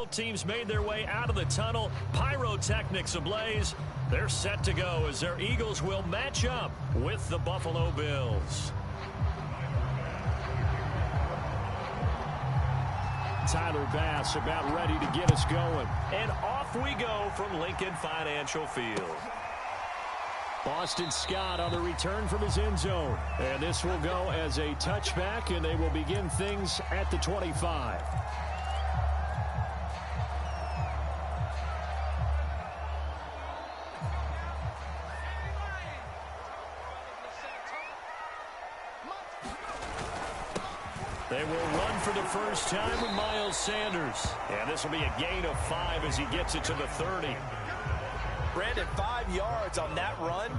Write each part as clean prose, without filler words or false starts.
Both teams made their way out of the tunnel. Pyrotechnics ablaze. They're set to go as their Eagles will match up with the Buffalo Bills. Tyler Bass about ready to get us going. And off we go from Lincoln Financial Field. Boston Scott on the return from his end zone. And this will go as a touchback, and they will begin things at the 25. They will run for the first time with Miles Sanders. And this will be a gain of 5 as he gets it to the 30. Brandon, 5 yards on that run.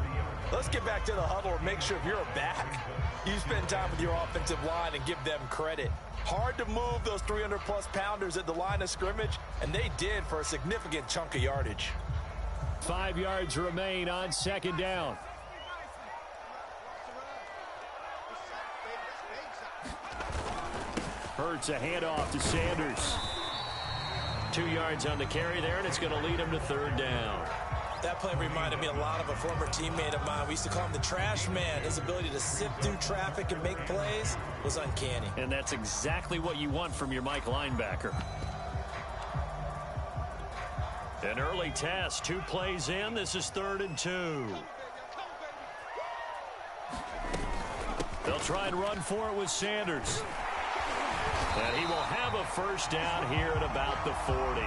Let's get back to the huddle and make sure if you're a back, you spend time with your offensive line and give them credit. Hard to move those 300-plus pounders at the line of scrimmage, and they did for a significant chunk of yardage. 5 yards remain on second down. Hurts a handoff to Sanders. 2 yards on the carry there, and it's going to lead him to third down. That play reminded me a lot of a former teammate of mine. We used to call him the trash man. His ability to sift through traffic and make plays was uncanny. And that's exactly what you want from your Mike linebacker. An early test, 2 plays in. This is 3rd and 2. They'll try and run for it with Sanders. And he will have a first down here at about the 40.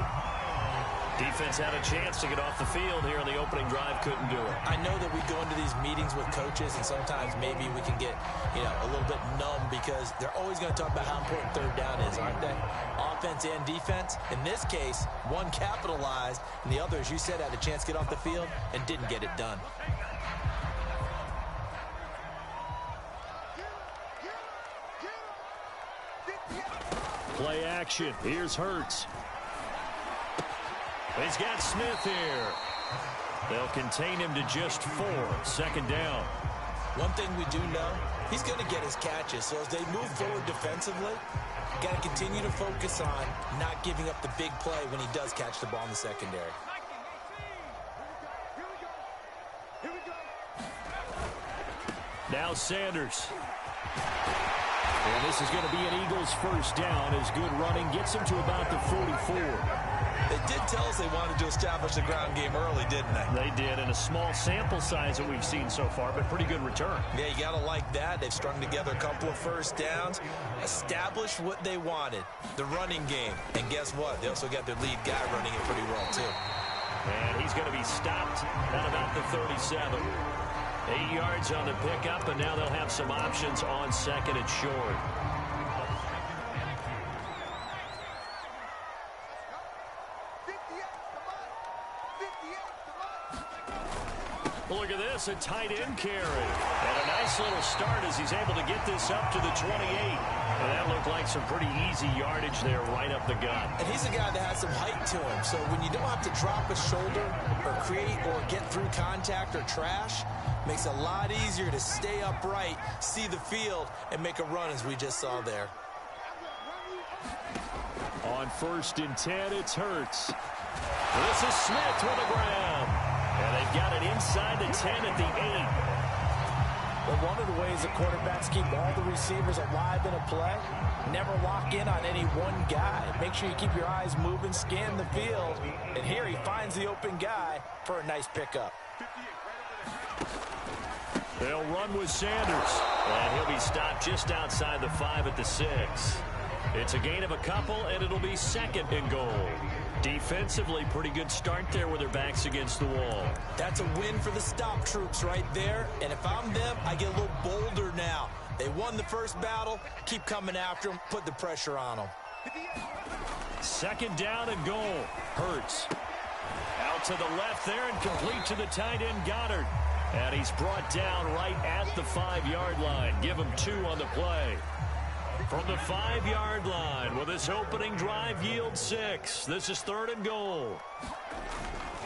Defense had a chance to get off the field here in the opening drive, couldn't do it. I know that we go into these meetings with coaches, and sometimes maybe we can get, a little bit numb because they're always going to talk about how important third down is, aren't they? Offense and defense. In this case, one capitalized, and the other, as you said, had a chance to get off the field and didn't get it done. Play action. Here's Hurts. He's got Smith here. They'll contain him to just 4. Second down. One thing we do know, he's going to get his catches. So as they move forward defensively, got to continue to focus on not giving up the big play when he does catch the ball in the secondary. Now Sanders. And this is going to be an Eagles first down as good running gets him to about the 44. They did tell us they wanted to establish the ground game early, didn't they? They did, in a small sample size that we've seen so far, but pretty good return. Yeah, you got to like that. They've strung together a couple of first downs, established what they wanted, the running game. And guess what? They also got their lead guy running it pretty well, too. And he's going to be stopped at about the 37. 8 yards on the pickup, and now they'll have some options on second and short. Look at this, a tight end carry. And a nice little start as he's able to get this up to the 28. And that looked like some pretty easy yardage there right up the gut. And he's a guy that has some height to him. So when you don't have to drop a shoulder or create or get through contact or trash, makes it a lot easier to stay upright, see the field, and make a run as we just saw there. On 1st and 10, it's Hurts. This is Smith with the ground. And they've got it inside the 10 at the 8. Well, one of the ways the quarterbacks keep all the receivers alive in a play, never lock in on any one guy. Make sure you keep your eyes moving, scan the field. And here he finds the open guy for a nice pickup. They'll run with Sanders. And he'll be stopped just outside the 5 at the 6. It's a gain of a couple, and it'll be 2nd and goal. Defensively, pretty good start there with their backs against the wall. That's a win for the stop troops right there. And if I'm them, I get a little bolder now. They won the first battle. Keep coming after them. Put the pressure on them. 2nd down and goal. Hurts. Out to the left there and complete to the tight end Goddard. And he's brought down right at the 5-yard line. Give him 2 on the play. From the 5-yard line, will this opening drive yield 6? This is 3rd and goal.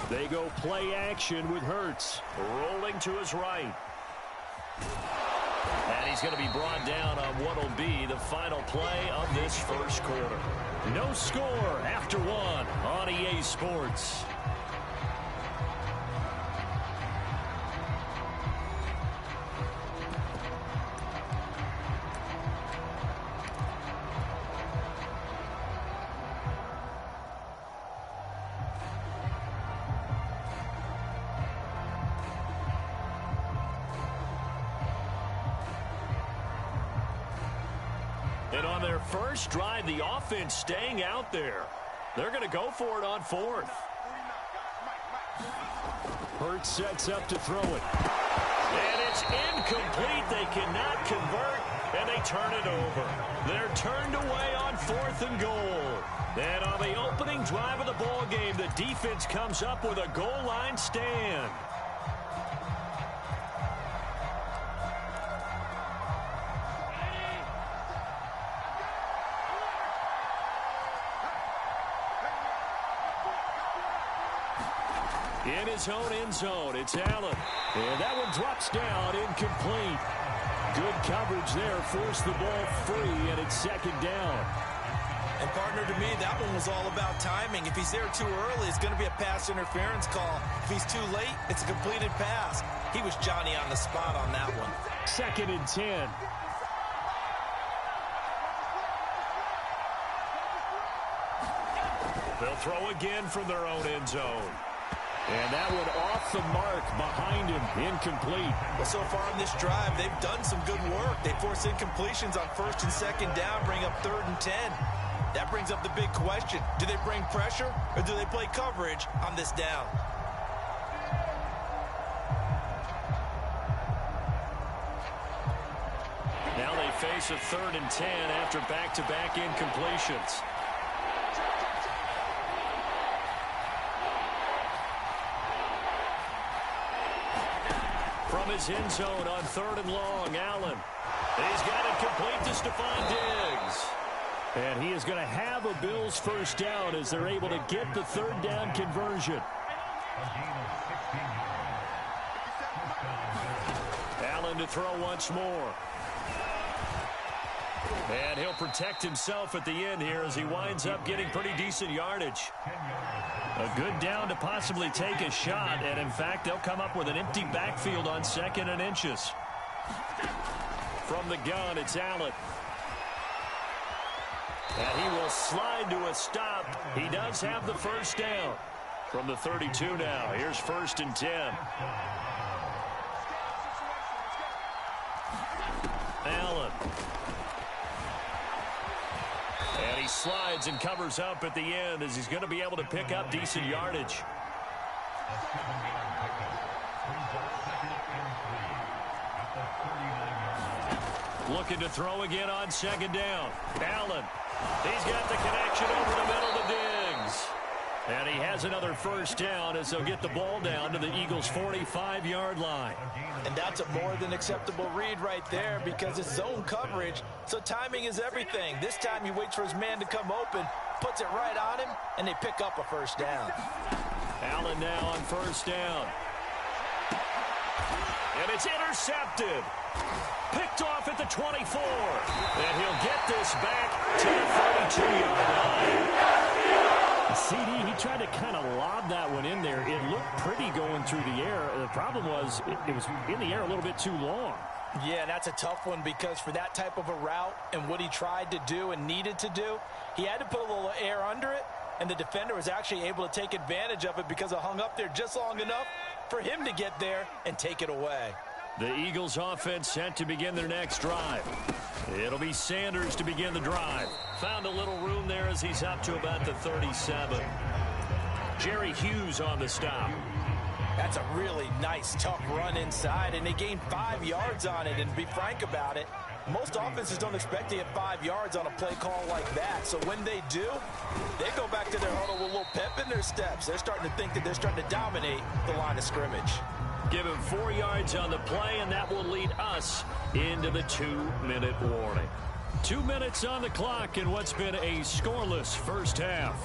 They go play action with Hurts, rolling to his right. And he's going to be brought down on what will be the final play of this first quarter. No score after 1. Sports. And on their first drive, the offense staying out there. They're going to go for it on fourth. Hurts sets up to throw it. And it's incomplete. They cannot convert, and they turn it over. They're turned away on 4th and goal. And on the opening drive of the ball game, the defense comes up with a goal line stand. In his own end zone, it's Allen. And that one drops down, incomplete. Good coverage there, forced the ball free, and it's 2nd down. And partner, to me, that one was all about timing. If he's there too early, it's going to be a pass interference call. If he's too late, it's a completed pass. He was Johnny on the spot on that one. 2nd and 10. They'll throw again from their own end zone. And that one off the mark behind him, incomplete. Well, so far in this drive, they've done some good work. They force incompletions on 1st and 2nd down, bring up 3rd and 10. That brings up the big question. Do they bring pressure or do they play coverage on this down? Now they face a 3rd and 10 after back-to-back incompletions. From his end zone on 3rd and long, Allen. He's got it complete to Stephon Diggs. And he is going to have a Bills first down as they're able to get the 3rd down conversion. Allen to throw once more. And he'll protect himself at the end here as he winds up getting pretty decent yardage. A good down to possibly take a shot, and in fact, they'll come up with an empty backfield on 2nd and inches. From the gun, it's Allen. And he will slide to a stop. He does have the first down. From the 32 now, here's 1st and 10. Allen. And he slides and covers up at the end as he's going to be able to pick up decent yardage. Looking to throw again on 2nd down. Allen. He's got the connection over the middle to Diggs. And he has another first down as they'll get the ball down to the Eagles' 45-yard line. And that's a more than acceptable read right there because it's zone coverage, so timing is everything. This time he waits for his man to come open, puts it right on him, and they pick up a first down. Allen now on 1st down. And it's intercepted. Picked off at the 24. And he'll get this back to the 32-yard line. CD, he tried to kind of lob that one in there. It looked pretty going through the air. The problem was it was in the air a little bit too long. Yeah, that's a tough one because for that type of a route and what he tried to do and needed to do, he had to put a little air under it, and the defender was actually able to take advantage of it because it hung up there just long enough for him to get there and take it away. The Eagles offense set to begin their next drive. It'll be Sanders to begin the drive. Found a little room there as he's up to about the 37. Jerry Hughes on the stop. That's a really nice, tough run inside, and they gained 5 yards on it. And to be frank about it, most offenses don't expect to get 5 yards on a play call like that. So when they do, they go back to their huddle with a little pep in their steps. They're starting to think that they're starting to dominate the line of scrimmage. Give him 4 yards on the play, and that will lead us into the 2-minute warning. 2 minutes on the clock in what's been a scoreless first half.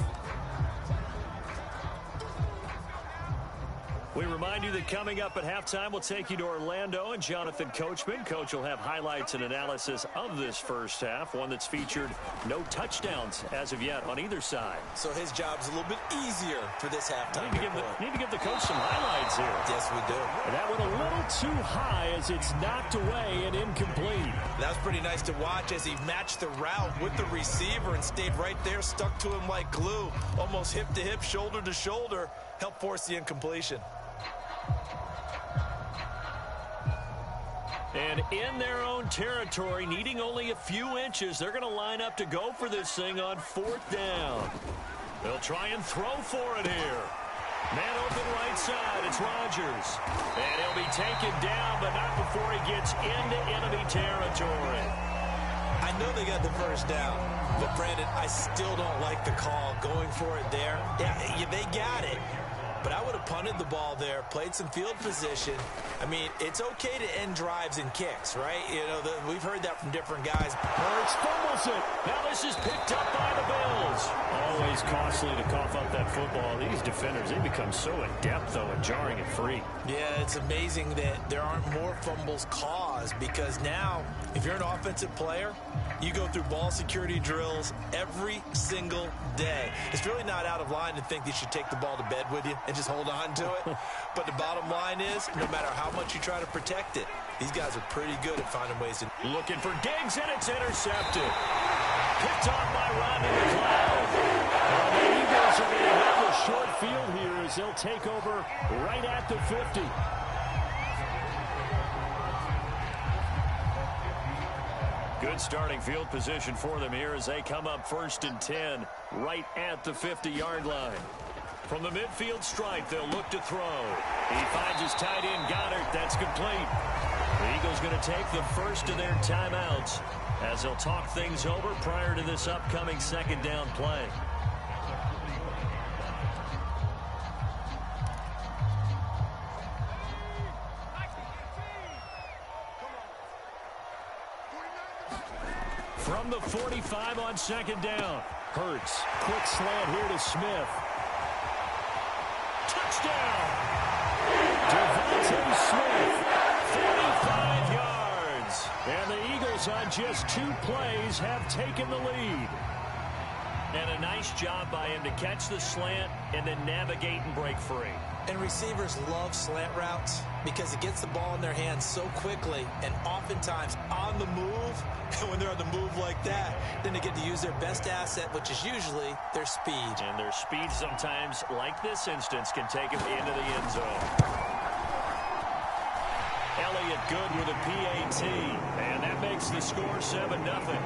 We remind you that coming up at halftime, we'll take you to Orlando and Jonathan Coachman. Coach will have highlights and analysis of this first half, one that's featured no touchdowns as of yet on either side. So his job's a little bit easier for this halftime. Need to give the coach some highlights here. Yes, we do. And that went a little too high as it's knocked away and incomplete. That was pretty nice to watch as he matched the route with the receiver and stayed right there, stuck to him like glue, almost hip to hip, shoulder to shoulder, helped force the incompletion. And in their own territory, needing only a few inches, they're going to line up to go for this thing on 4th down. They'll try and throw for it here. Man open right side, it's Rodgers. And he'll be taken down, but not before he gets into enemy territory. I know they got the first down, but Brandon, I still don't like the call going for it there. Yeah, they got it. But I would have punted the ball there, played some field position. I mean, it's okay to end drives and kicks, right? You know, we've heard that from different guys. Hurts fumbles it. Now this is picked up by the Bills. Always costly to cough up that football. These defenders, they become so adept, though, at jarring it free. Yeah, it's amazing that there aren't more fumbles caused because now, if you're an offensive player, you go through ball security drills every single day. It's really not out of line to think that you should take the ball to bed with you and just hold on to it. But the bottom line is, no matter how much you try to protect it, these guys are pretty good at finding ways to... Looking for Diggs, and it's intercepted. Picked off by Rodney McLeod. The Eagles are going to have a short field here as they'll take over right at the 50. Good starting field position for them here as they come up 1st and 10 right at the 50-yard line. From the midfield stripe, they'll look to throw. He finds his tight end, Goddard. That's complete. The Eagles going to take the first of their timeouts as they'll talk things over prior to this upcoming 2nd down play. From the 45 on 2nd down. Hurts. Quick slant here to Smith. Touchdown! Devontae Smith, 45 yards. And the Eagles on just 2 plays have taken the lead. And a nice job by him to catch the slant and then navigate and break free. And receivers love slant routes because it gets the ball in their hands so quickly and oftentimes on the move. And when they're on the move like that, then they get to use their best asset, which is usually their speed. And their speed sometimes, like this instance, can take them into the end zone. Elliott good with a PAT. And that makes the score 7-0.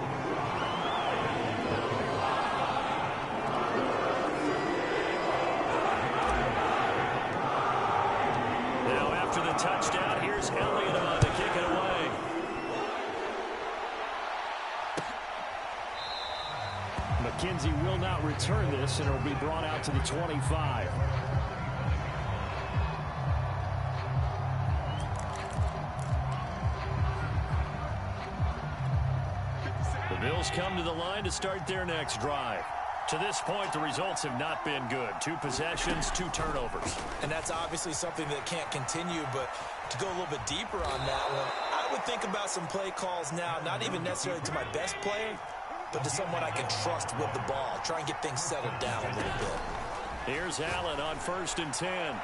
Touchdown. Here's Elliott on to kick it away. McKenzie will not return this, and it will be brought out to the 25. The Bills come to the line to start their next drive. To this point, the results have not been good. 2 possessions, 2 turnovers. And that's obviously something that can't continue, but to go a little bit deeper on that one, I would think about some play calls now, not even necessarily to my best player, but to someone I can trust with the ball. Try and get things settled down a little bit. Here's Allen on 1st and 10.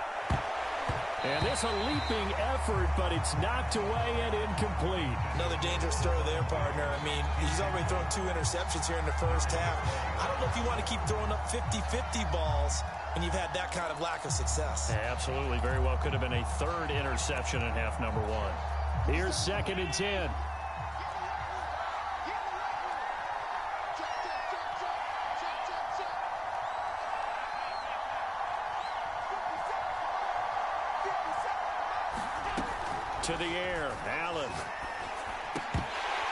And this a leaping effort, but it's knocked away and incomplete. Another dangerous throw there, partner. I mean, he's already thrown 2 interceptions here in the first half. I don't know if you want to keep throwing up 50-50 balls when you've had that kind of lack of success. Yeah, absolutely. Very well could have been a 3rd interception in half number 1. Here's 2nd and 10. To the air, Allen.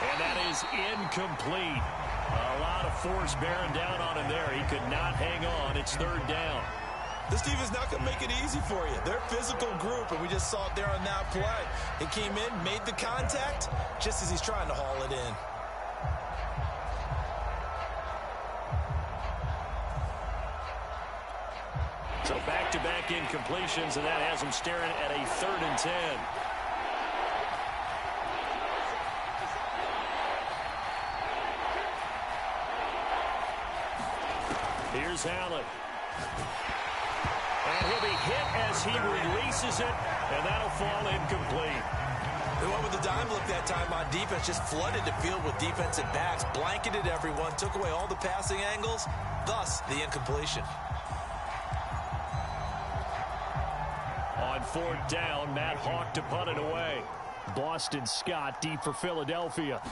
And that is incomplete. A lot of force bearing down on him there. He could not hang on. It's 3rd down. This team is not going to make it easy for you. They're a physical group, and we just saw it there on that play. He came in, made the contact, just as he's trying to haul it in. So back-to-back incompletions, and that has them staring at a 3rd and 10. Here's Allen. And he'll be hit as he releases it, and that'll fall incomplete. They went with the dime look that time on defense, just flooded the field with defensive backs, blanketed everyone, took away all the passing angles, thus the incompletion. On 4th down, Matt Hawk to punt it away. Boston Scott deep for Philadelphia.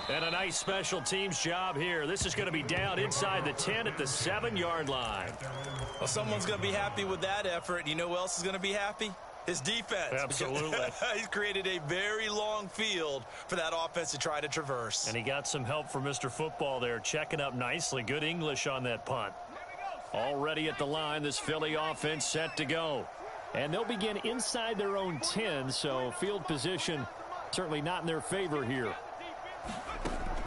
And a nice special teams job here. This is going to be down inside the 10 at the 7-yard line. Well, someone's going to be happy with that effort. You know who else is going to be happy? His defense. Absolutely. He's created a very long field for that offense to try to traverse. And he got some help from Mr. Football there, checking up nicely. Good English on that punt. Already at the line, this Philly offense set to go. And they'll begin inside their own 10, so field position certainly not in their favor here.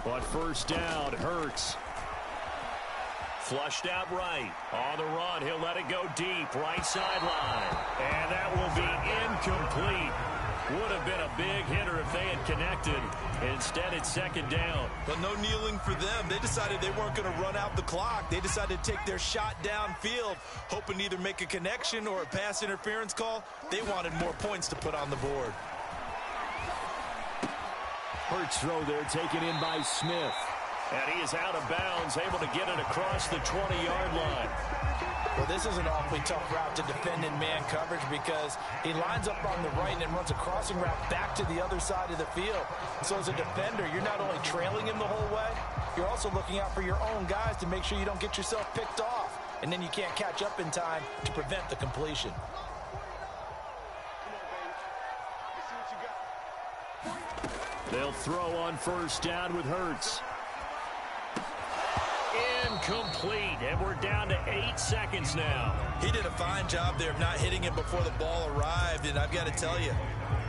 But 1st down, Hurts. Flushed out right. On the run, he'll let it go deep, right sideline. And that will be incomplete. Would have been a big hitter if they had connected. Instead, it's 2nd down. But no kneeling for them. They decided they weren't going to run out the clock. They decided to take their shot downfield, hoping to either make a connection or a pass interference call. They wanted more points to put on the board. Hurts throw there, taken in by Smith. And he is out of bounds, able to get it across the 20-yard line. Well, this is an awfully tough route to defend in man coverage because he lines up on the right and then runs a crossing route back to the other side of the field. So as a defender, you're not only trailing him the whole way, you're also looking out for your own guys to make sure you don't get yourself picked off. And then you can't catch up in time to prevent the completion. They'll throw on 1st down with Hurts. Incomplete, and we're down to 8 seconds now. He did a fine job there of not hitting him before the ball arrived, and I've got to tell you,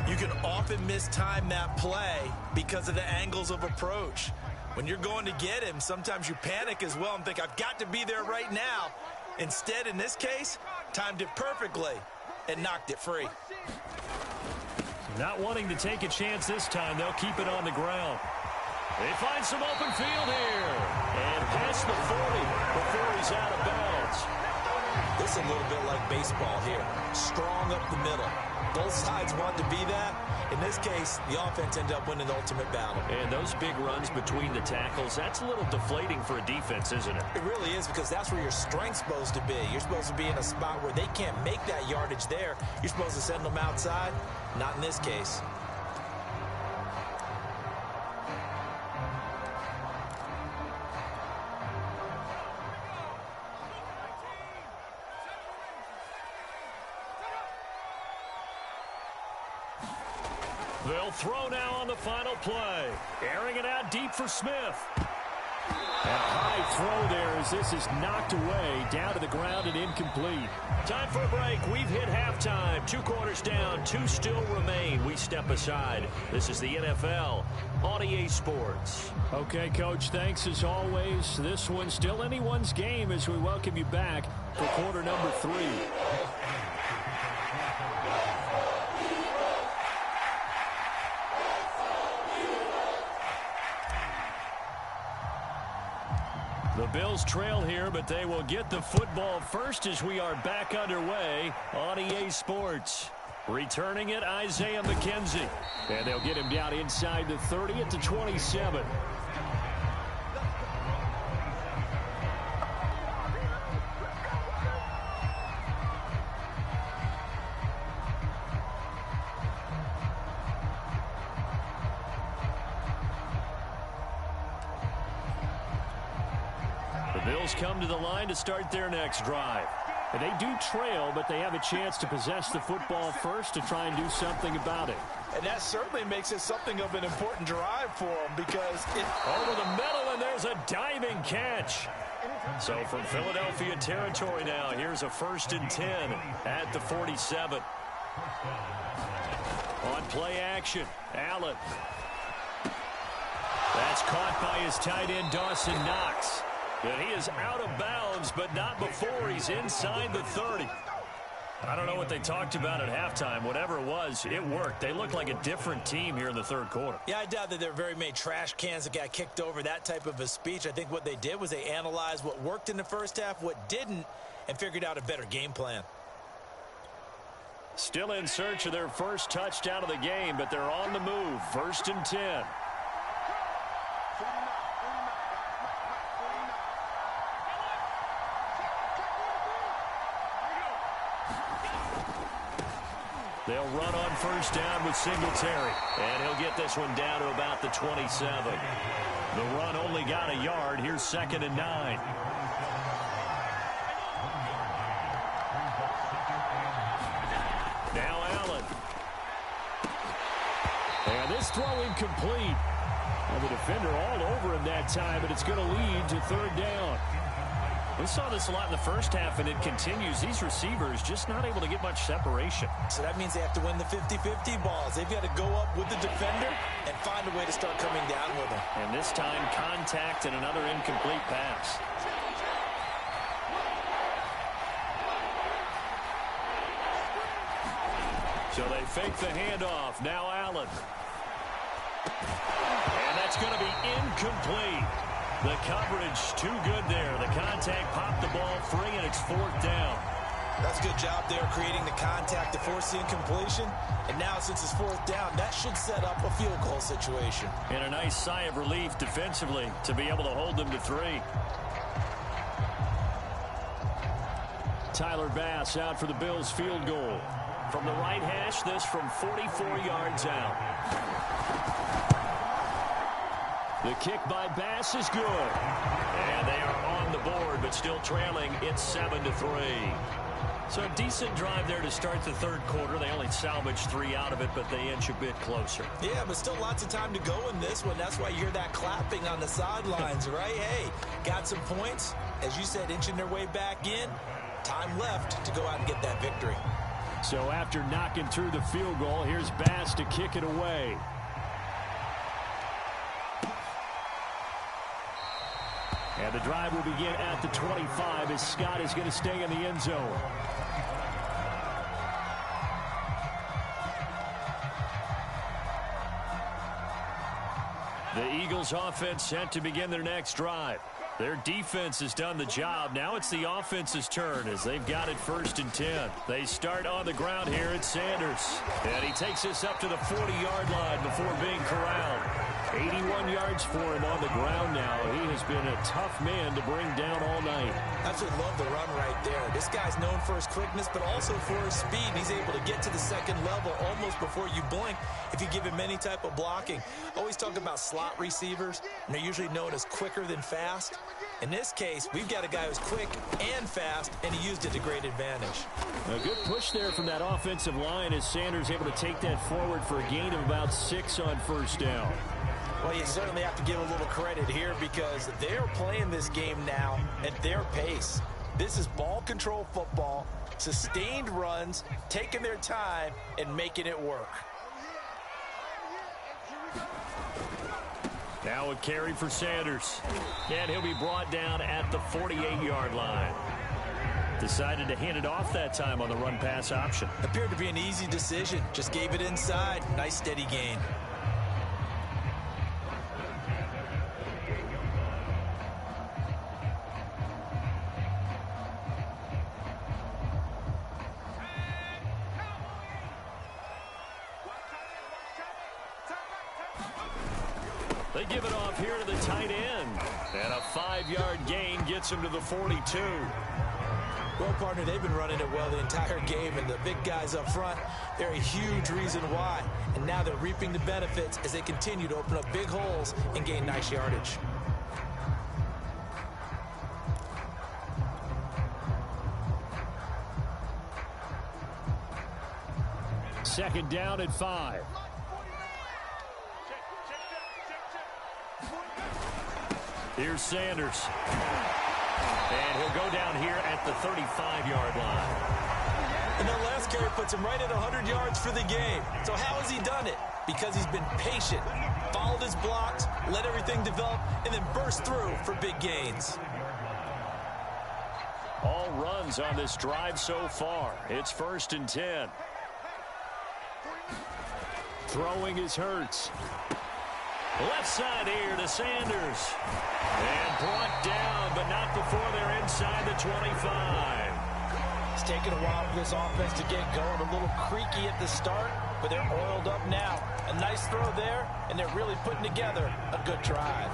you can often mistime that play because of the angles of approach. When you're going to get him, sometimes you panic as well and think, I've got to be there right now. Instead, in this case, timed it perfectly and knocked it free. Not wanting to take a chance this time, they'll keep it on the ground. They find some open field here. And past the 40 before he's out of bounds. This is a little bit like baseball here. Strong up the middle. Both sides want to be that. In this case, the offense ended up winning the ultimate battle. And those big runs between the tackles, that's a little deflating for a defense, isn't it? It really is, because that's where your strength's supposed to be. You're supposed to be in a spot where they can't make that yardage there. You're supposed to send them outside. Not in this case. They'll throw now on the final play. Airing it out deep for Smith. A high throw there as this is knocked away, down to the ground and incomplete. Time for a break. We've hit halftime. 2 quarters down, 2 still remain. We step aside. This is the NFL on EA Sports. Okay, Coach, thanks as always. This one's still anyone's game as we welcome you back for quarter number 3. The Bills trail here, but they will get the football first as we are back underway on EA Sports. Returning it, Isaiah McKenzie. And they'll get him down inside the 30 at the 27. Bills come to the line to start their next drive. And they do trail, but they have a chance to possess the football first to try and do something about it. And that certainly makes it something of an important drive for them because it... Over the middle, and there's a diving catch. So from Philadelphia territory now, here's a 1st and 10 at the 47. On play action, Allen. That's caught by his tight end, Dawson Knox. But he is out of bounds, but not before he's inside the 30. I don't know what they talked about at halftime. Whatever it was, it worked. They looked like a different team here in the third quarter. Yeah, I doubt that there were very many trash cans that got kicked over, that type of a speech. I think what they did was they analyzed what worked in the first half, what didn't, and figured out a better game plan. Still in search of their first touchdown of the game, but they're on the move. 1st and 10. They'll run on 1st down with Singletary. And he'll get this one down to about the 27. The run only got a yard. Here's 2nd and 9. Now Allen. And this throw incomplete. And the defender all over him that time, but it's going to lead to 3rd down. We saw this a lot in the first half, and it continues. These receivers just not able to get much separation. So that means they have to win the 50-50 balls. They've got to go up with the defender and find a way to start coming down with them. And this time, contact and another incomplete pass. So they fake the handoff. Now Allen. And that's going to be incomplete. The coverage too good there. The contact popped the ball free, and it's 4th down. That's a good job there creating the contact to force the incompletion. And now since it's 4th down, that should set up a field goal situation. And a nice sigh of relief defensively to be able to hold them to 3. Tyler Bass out for the Bills field goal. From the right hash, this from 44 yards out. The kick by Bass is good. And they are on the board, but still trailing. It's 7-3. So a decent drive there to start the third quarter. They only salvaged 3 out of it, but they inch a bit closer. Yeah, but still lots of time to go in this one. That's why you hear that clapping on the sidelines, right? Hey, got some points. As you said, inching their way back in. Time left to go out and get that victory. So after knocking through the field goal, here's Bass to kick it away. And the drive will begin at the 25 as Scott is going to stay in the end zone. The Eagles offense set to begin their next drive. Their defense has done the job. Now it's the offense's turn as they've got it 1st and 10. They start on the ground here at Sanders. And he takes this up to the 40-yard line before being corralled. 81 yards for him on the ground now. He has been a tough man to bring down all night. Absolutely love the run right there. This guy's known for his quickness, but also for his speed. He's able to get to the second level almost before you blink if you give him any type of blocking. Always talk about slot receivers, and they're usually known as quicker than fast. In this case, we've got a guy who's quick and fast, and he used it to great advantage. A good push there from that offensive line as Sanders able to take that forward for a gain of about 6 on 1st down. Well, you certainly have to give a little credit here because they're playing this game now at their pace. This is ball control football, sustained runs, taking their time, and making it work. Now a carry for Sanders. And he'll be brought down at the 48-yard line. Decided to hand it off that time on the run-pass option. Appeared to be an easy decision. Just gave it inside. Nice steady gain. They give it off here to the tight end. And a 5-yard gain gets him to the 42. Well, partner, they've been running it well the entire game, and the big guys up front, they're a huge reason why. And now they're reaping the benefits as they continue to open up big holes and gain nice yardage. Second down at 5. Here's Sanders. And he'll go down here at the 35-yard line. And that last carry puts him right at 100 yards for the game. So how has he done it? Because he's been patient, followed his blocks, let everything develop, and then burst through for big gains. All runs on this drive so far. It's 1st and 10. Throwing is Hurts. Left side here to Sanders. And brought down, but not before they're inside the 25. It's taken a while for this offense to get going. A little creaky at the start, but they're oiled up now. A nice throw there, and they're really putting together a good drive.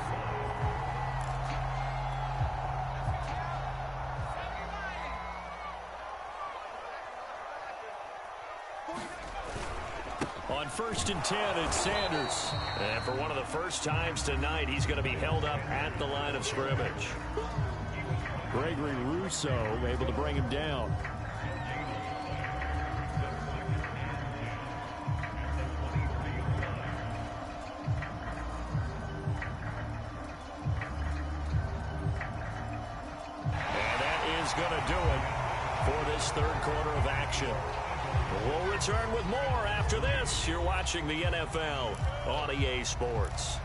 On 1st and 10, it's Sanders. And for one of the first times tonight, he's going to be held up at the line of scrimmage. Gregory Rousseau able to bring him down. And that is going to do it for this 3rd quarter of action. We'll return with more after this. You're watching the NFL on EA Sports.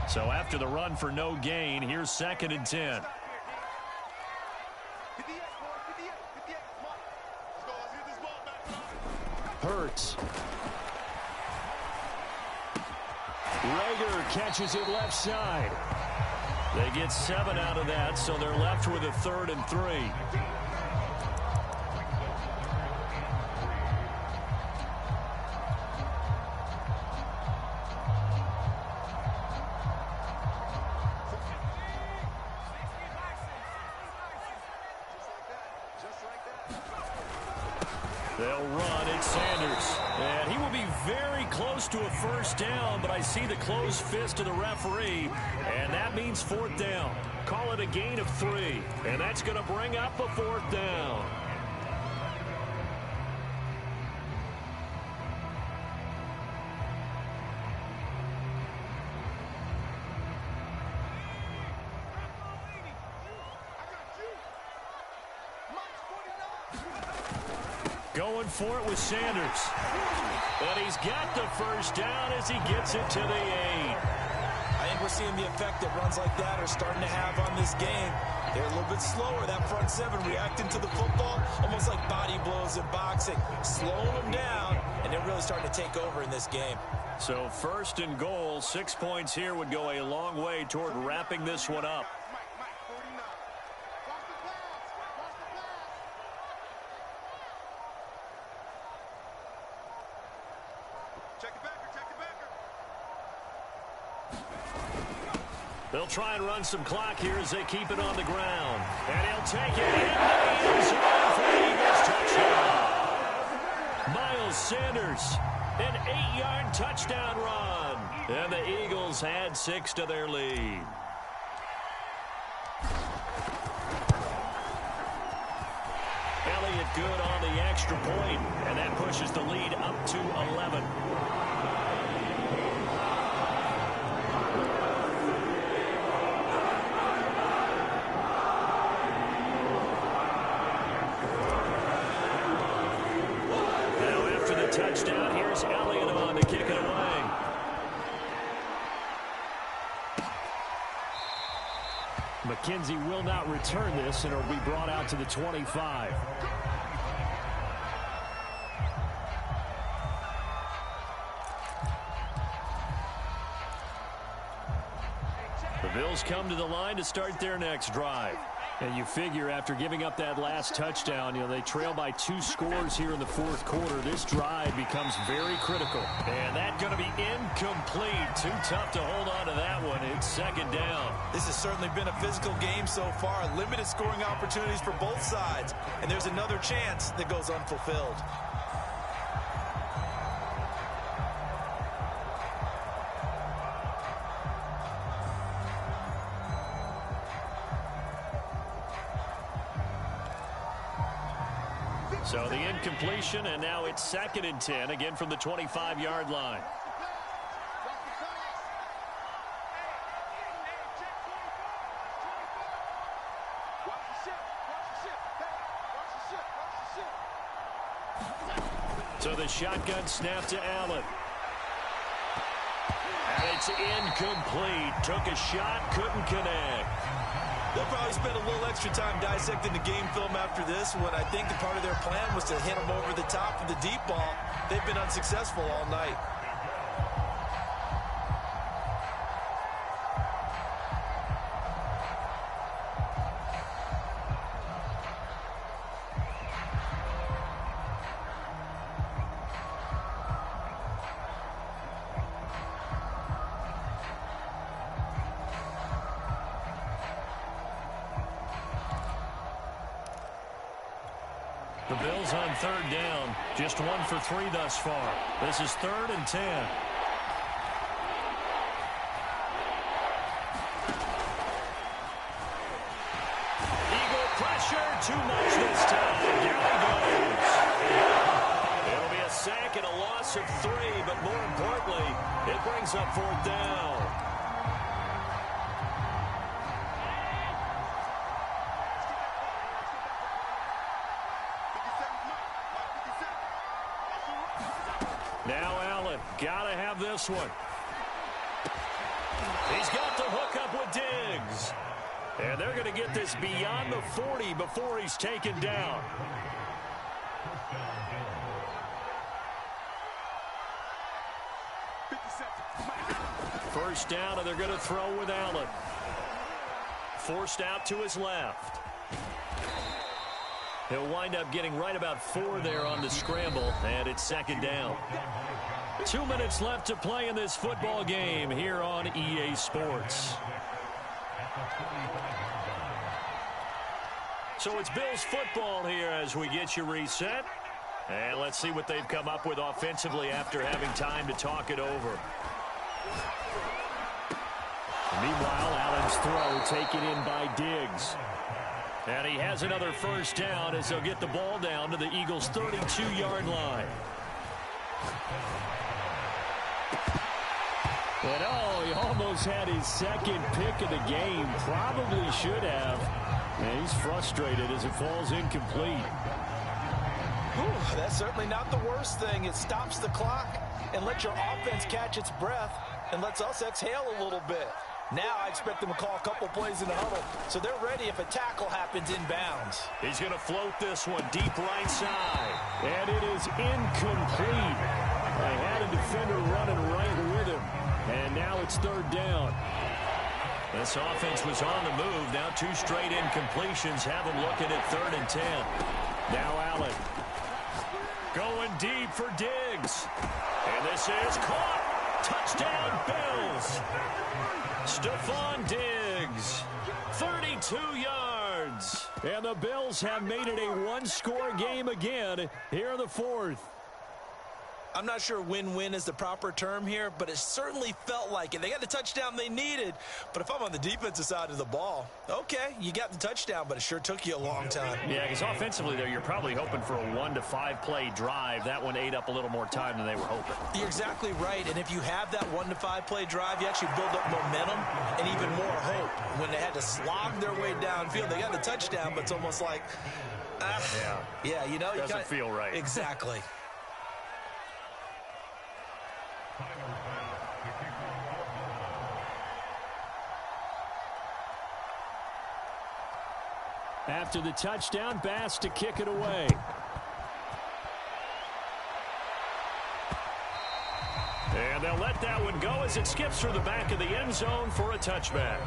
So after the run for no gain, here's 2nd and 10. Hurts. Rager catches it left side. They get 7 out of that, so they're left with a 3rd and 3. They'll run. It's Sanders. And he will be very close to a 1st down, but I see the closed fist of the referee, and that means 4th down. Call it a gain of 3, and that's going to bring up a 4th down. Going for it with Sanders. But he's got the 1st down as he gets it to the 8. I think we're seeing the effect that runs like that are starting to have on this game. They're a little bit slower, that front 7 reacting to the football, almost like body blows in boxing, slowing them down, and they're really starting to take over in this game. So 1st and goal, 6 points here would go a long way toward wrapping this one up. They'll try and run some clock here as they keep it on the ground. And he'll take it in the end zone for the Eagles touchdown. Miles Sanders, an 8-yard touchdown run. And the Eagles add 6 to their lead. Elliott good on the extra point, and that pushes the lead up to 11. Touchdown. Here's Elliott on to kick it away. McKenzie will not return this, and it'll be brought out to the 25. The Bills come to the line to start their next drive. And you figure after giving up that last touchdown, they trail by 2 scores here in the 4th quarter. This drive becomes very critical. And that's going to be incomplete. Too tough to hold on to that one. It's 2nd down. This has certainly been a physical game so far. Limited scoring opportunities for both sides. And there's another chance that goes unfulfilled. So the incompletion, and now it's 2nd and 10, again from the 25-yard line. So the shotgun snap to Allen. And it's incomplete. Took a shot, couldn't connect. They'll probably spend a little extra time dissecting the game film after this, when I think the part of their plan was to hit them over the top of the deep ball. They've been unsuccessful all night. The Bills on 3rd down. Just 1 for 3 thus far. This is 3rd and 10. Eagle pressure. Too much this time. Down he goes. It'll be a sack and a loss of 3, but more importantly, it brings up 4th down. Now Allen, gotta have this one. He's got the hook up with Diggs. And they're going to get this beyond the 40 before he's taken down. First down, and they're going to throw with Allen. Forced out to his left. He'll wind up getting right about 4 there on the scramble, and it's 2nd down. 2 minutes left to play in this football game here on EA Sports. So it's Bills football here as we get you reset. And let's see what they've come up with offensively after having time to talk it over. Meanwhile, Allen's throw taken in by Diggs. And he has another first down as they'll get the ball down to the Eagles' 32-yard line. And he almost had his 2nd pick of the game. Probably should have. And he's frustrated as it falls incomplete. Whew, that's certainly not the worst thing. It stops the clock and lets your offense catch its breath and lets us exhale a little bit. Now I expect them to call a couple plays in the huddle, so they're ready if a tackle happens inbounds. He's going to float this one deep right side. And it is incomplete. They had a defender running right with him. And now it's 3rd down. This offense was on the move. Now 2 straight incompletions have them looking at 3rd and 10. Now Allen. Going deep for Diggs. And this is caught. Touchdown, Bills. Stephon Diggs, 32 yards. And the Bills have made it a 1-score game again here in the 4th. I'm not sure win-win is the proper term here, but it certainly felt like it. They got the touchdown they needed, but if I'm on the defensive side of the ball, okay, you got the touchdown, but it sure took you a long time. Yeah, because offensively there, you're probably hoping for a 1 to 5 play drive. That one ate up a little more time than they were hoping. You're exactly right, and if you have that 1 to 5 play drive, you actually build up momentum and even more hope. When they had to slog their way downfield, they got the touchdown, but it's almost like, yeah, you know. Doesn't feel right. Exactly. After the touchdown, Bass to kick it away. And they'll let that one go as it skips through the back of the end zone for a touchback.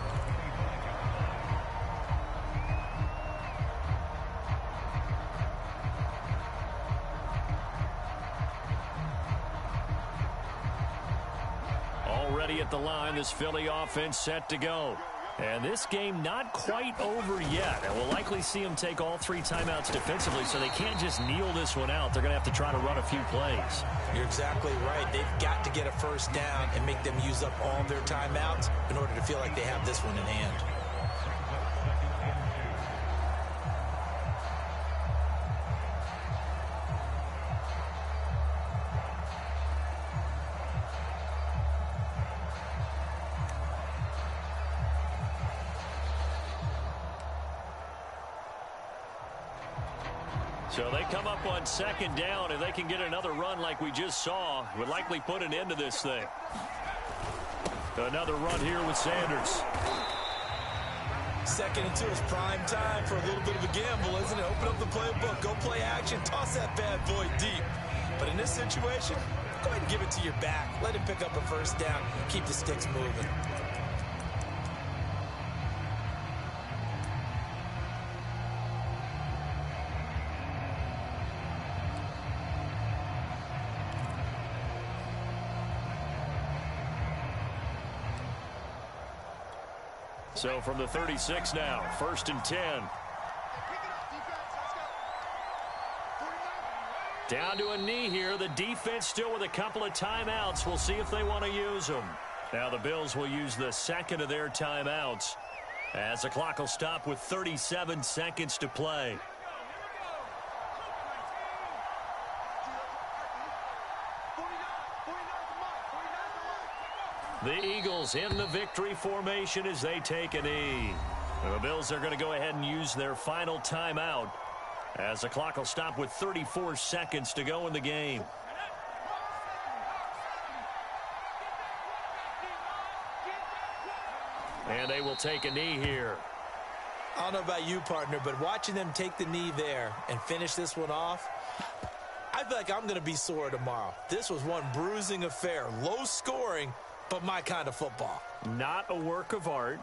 Already at the line, this Philly offense set to go. And this game not quite over yet. And we'll likely see them take all 3 timeouts defensively, so they can't just kneel this one out. They're going to have to try to run a few plays. You're exactly right. They've got to get a first down and make them use up all their timeouts in order to feel like they have this one in hand. So they come up on second down, and they can get another run like we just saw. Would likely put an end to this thing. Another run here with Sanders. 2nd and 2 is prime time for a little bit of a gamble, isn't it? Open up the playbook, go play action, toss that bad boy deep. But in this situation, go ahead and give it to your back. Let him pick up a first down, keep the sticks moving. So from the 36 now, 1st and 10. Down to a knee here. The defense still with a couple of timeouts. We'll see if they want to use them. Now the Bills will use the second of their timeouts as the clock will stop with 37 seconds to play. The Eagles in the victory formation as they take a knee. And the Bills are going to go ahead and use their final timeout as the clock will stop with 34 seconds to go in the game. And they will take a knee here. I don't know about you, partner, but watching them take the knee there and finish this one off, I feel like I'm going to be sore tomorrow. This was one bruising affair, low scoring, but my kind of football. Not a work of art,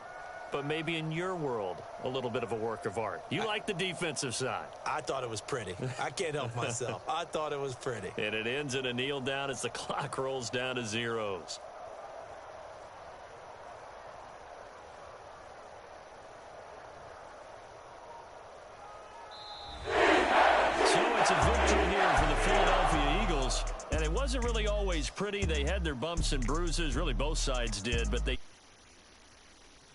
but maybe in your world, a little bit of a work of art. You like the defensive side. I thought it was pretty. I can't help myself. I thought it was pretty. And it ends in a kneel down as the clock rolls down to zeros. So it's a victory here for the Philadelphia Eagles. And it wasn't really always pretty. They had their bumps and bruises. Really, both sides did. But they